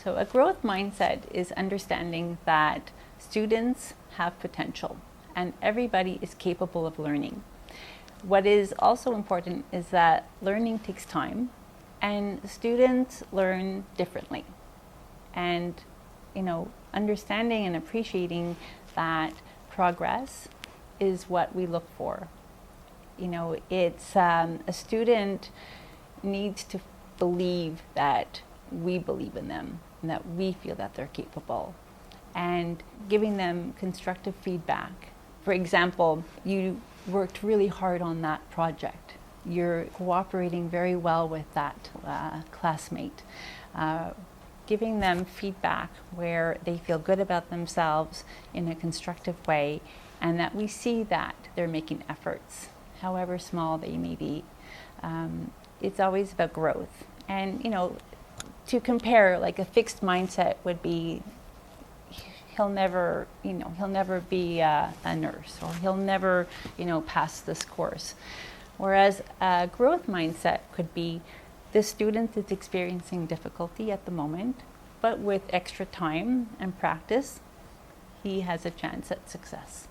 So a growth mindset is understanding that students have potential and everybody is capable of learning. What is also important is that learning takes time and students learn differently. And, understanding and appreciating that progress is what we look for. It's a student needs to believe that we believe in them and that we feel that they're capable, and giving them constructive feedback. For example, you worked really hard on that project. You're cooperating very well with that classmate. Giving them feedback where they feel good about themselves in a constructive way, and that we see that they're making efforts, however small they may be. It's always about growth. And, to compare, like a fixed mindset would be, he'll never be a nurse, or he'll never, pass this course. Whereas a growth mindset could be, the student is experiencing difficulty at the moment, but with extra time and practice, he has a chance at success.